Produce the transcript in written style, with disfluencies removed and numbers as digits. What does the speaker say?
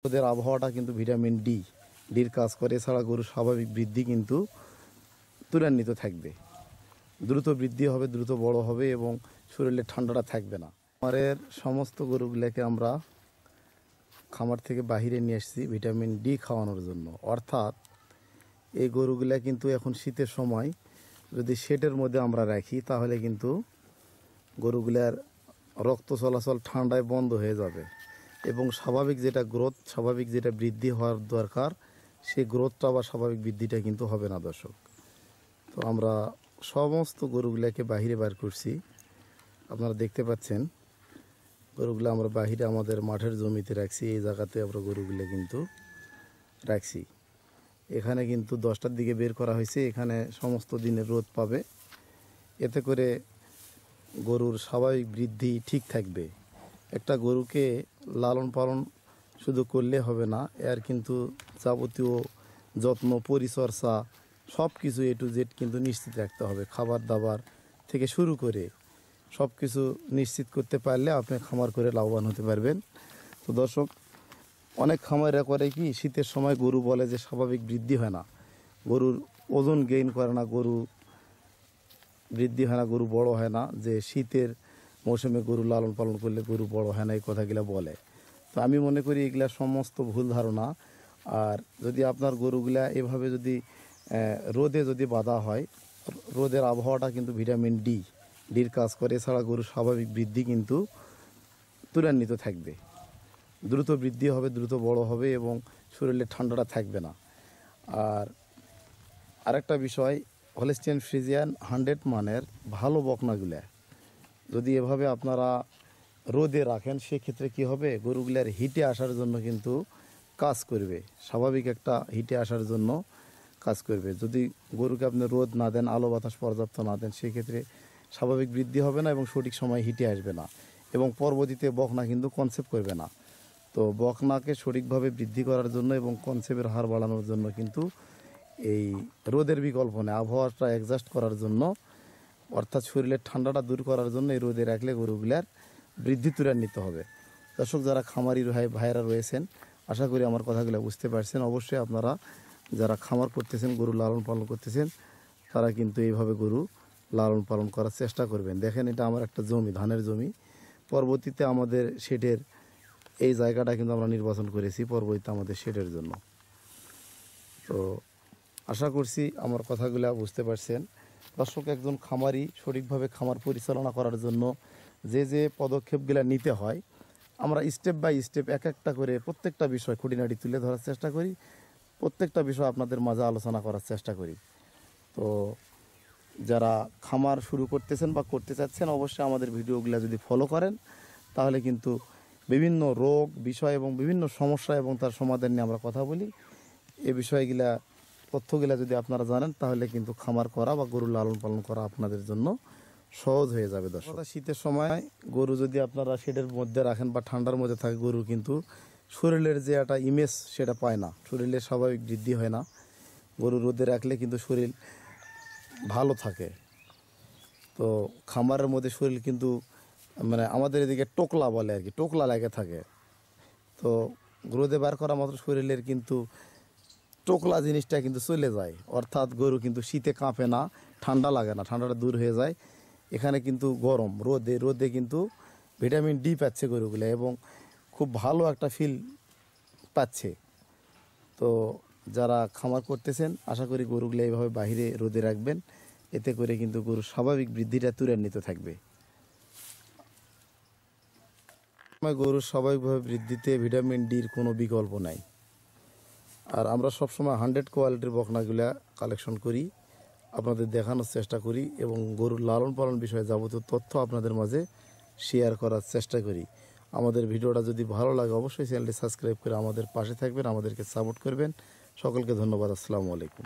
ওদের আবহাওয়াটা কিন্তু ভিটামিন ডির কাজ করে। এছাড়া গরুর স্বাভাবিক বৃদ্ধি কিন্তু ত্বরান্বিত থাকবে, দ্রুত বৃদ্ধি হবে, দ্রুত বড় হবে এবং শরীরে ঠান্ডাটা থাকবে না। খামারের সমস্ত গরুগুলোকে আমরা খামার থেকে বাহিরে নিয়ে এসেছি ভিটামিন ডি খাওয়ানোর জন্য। অর্থাৎ এই গরুগুলা কিন্তু এখন শীতের সময় যদি শেডের মধ্যে আমরা রাখি তাহলে কিন্তু গরুগুলার রক্ত চলাচল ঠান্ডায় বন্ধ হয়ে যাবে এবং স্বাভাবিক যেটা গ্রোথ, স্বাভাবিক যেটা বৃদ্ধি হওয়ার দরকার, সেই গ্রোথটা বা স্বাভাবিক বৃদ্ধিটা কিন্তু হবে না দর্শক। তো আমরা সমস্ত গরুগুলাকে বাহিরে বার করছি, আপনারা দেখতে পাচ্ছেন। গরুগুলো আমরা বাহিরে আমাদের মাঠের জমিতে রাখছি, এই জায়গাতে আমরা গরুগুলো কিন্তু রাখছি। এখানে কিন্তু 10টার দিকে বের করা হয়েছে, এখানে সমস্ত দিনের রোদ পাবে, এতে করে গরুর স্বাভাবিক বৃদ্ধি ঠিক থাকবে। একটা গরুকে লালন পালন শুধু করলে হবে না, এর কিন্তু যাবতীয় যত্ন, পরিচর্যা সব কিছু A to Z কিন্তু নিশ্চিত রাখতে হবে। খাবার দাবার থেকে শুরু করে সব কিছু নিশ্চিত করতে পারলে আপনি খামার করে লাভবান হতে পারবেন। তো দর্শক, অনেক খামারিরা করে কি, শীতের সময় গরু বলে যে স্বাভাবিক বৃদ্ধি হয় না, গরুর ওজন গেইন করে না, গরু বৃদ্ধি হয় না, গরু বড় হয় না, যে শীতের মৌসুমে গরু লালন পালন করলে গরু বড় হয় না, এই কথাগুলো বলে। তো আমি মনে করি এগুলা সমস্ত ভুল ধারণা। আর যদি আপনার গরুগুলা এভাবে যদি রোদে যদি বাঁধা হয়, রোদের আবহাওয়াটা কিন্তু ভিটামিন ডির কাজ করে। এছাড়া গরুর স্বাভাবিক বৃদ্ধি কিন্তু ত্বরান্বিত থাকবে, দ্রুত বৃদ্ধি হবে, দ্রুত বড় হবে এবং শরীরে ঠান্ডাটা থাকবে না। আর আরেকটা বিষয়, হলস্টিয়ান ফ্রিজিয়ান 100 মানের ভালো বকনাগুলা যদি এভাবে আপনারা রোদে রাখেন, সেক্ষেত্রে কি হবে, গরুগুলার হিটে আসার জন্য কিন্তু কাজ করবে, স্বাভাবিক একটা হিটে আসার জন্য কাজ করবে। যদি গরুকে আপনি রোদ না দেন, আলো বাতাস পর্যাপ্ত না দেন, সেক্ষেত্রে স্বাভাবিক বৃদ্ধি হবে না এবং সঠিক সময় হিটে আসবে না এবং পরবর্তীতে বকনা কিন্তু কনসেপ্ট করবে না। তো বকনাকে সঠিকভাবে বৃদ্ধি করার জন্য এবং কনসেপ্টের হার বাড়ানোর জন্য কিন্তু এই রোদের বিকল্প নেই, আবহাওয়াটা অ্যাডজাস্ট করার জন্য, অর্থাৎ শরীরের ঠান্ডাটা দূর করার জন্য এই রোদে রাখলে গরুগুলার বৃদ্ধি ত্বরান্বিত হবে। দর্শক, যারা খামারি ভাইয়েরা রয়েছেন, আশা করি আমার কথাগুলো বুঝতে পারছেন। অবশ্যই আপনারা যারা খামার করতেছেন, গরু লালন পালন করতেছেন, তারা কিন্তু এইভাবে গরু লালন পালন করার চেষ্টা করবেন। দেখেন, এটা আমার একটা জমি, ধানের জমি। পরবর্তীতে আমাদের শেডের এই জায়গাটা কিন্তু আমরা নির্বাচন করেছি পরবর্তীতে আমাদের শেডের জন্য। তো আশা করছি আমার কথাগুলো বুঝতে পারছেন। দর্শক, একজন খামারি সঠিকভাবে খামার পরিচালনা করার জন্য যে যে পদক্ষেপগুলো নিতে হয়, আমরা স্টেপ বাই স্টেপ এক একটা করে প্রত্যেকটা বিষয় খুঁটিনাটি তুলে ধরার চেষ্টা করি, প্রত্যেকটা বিষয় আপনাদের মাঝে আলোচনা করার চেষ্টা করি। তো যারা খামার শুরু করতেছেন বা করতে চাচ্ছেন, অবশ্যই আমাদের ভিডিওগুলো যদি ফলো করেন, তাহলে কিন্তু বিভিন্ন রোগ বিষয় এবং বিভিন্ন সমস্যা এবং তার সমাধান নিয়ে আমরা কথা বলি। এই বিষয়গুলা, তথ্যগুলা যদি আপনারা জানেন, তাহলে কিন্তু খামার করা বা গরু লালন পালন করা আপনাদের জন্য সহজ হয়ে যাবে। দর্শক, শীতের সময় গরু যদি আপনারা শেডের মধ্যে রাখেন বা ঠান্ডার মধ্যে থাকে, গরু কিন্তু শরীরের যে একটা ইমেজ সেটা পায় না, শরীরের স্বাভাবিক বৃদ্ধি হয় না। গরু রোদে রাখলে কিন্তু শরীর ভালো থাকে। তো খামারের মধ্যে শরীর কিন্তু মানে আমাদের এদিকে টোকলা বলে আর কি, টোকলা লেগে থাকে। তো রোদে বার করা মাত্র শরীরের কিন্তু টোকলা জিনিসটা কিন্তু চলে যায়, অর্থাৎ গরু কিন্তু শীতে কাঁপে না, ঠান্ডা লাগে না, ঠান্ডাটা দূর হয়ে যায়। এখানে কিন্তু গরম, রোদে কিন্তু ভিটামিন ডি পাচ্ছে গরুগুলো এবং খুব ভালো একটা ফিল পাচ্ছে। তো যারা খামার করতেছেন, আশা করি গরুগুলো এইভাবে বাহিরে রোদে রাখবেন, এতে করে কিন্তু গরুর স্বাভাবিক বৃদ্ধিটা ত্বরান্বিত থাকবে। গরুর স্বাভাবিকভাবে বৃদ্ধিতে ভিটামিন ডির কোনো বিকল্প নাই। আর আমরা সবসময় 100 কোয়ালিটির বকনাগুলা কালেকশন করি, আপনাদের দেখানোর চেষ্টা করি এবং গরুর লালন পালন বিষয়ে যাবতীয় তথ্য আপনাদের মাঝে শেয়ার করার চেষ্টা করি। আমাদের ভিডিওটা যদি ভালো লাগে, অবশ্যই চ্যানেলটি সাবস্ক্রাইব করে আমাদের পাশে থাকবেন, আমাদেরকে সাপোর্ট করবেন। সকলকে ধন্যবাদ। আসসালামু আলাইকুম।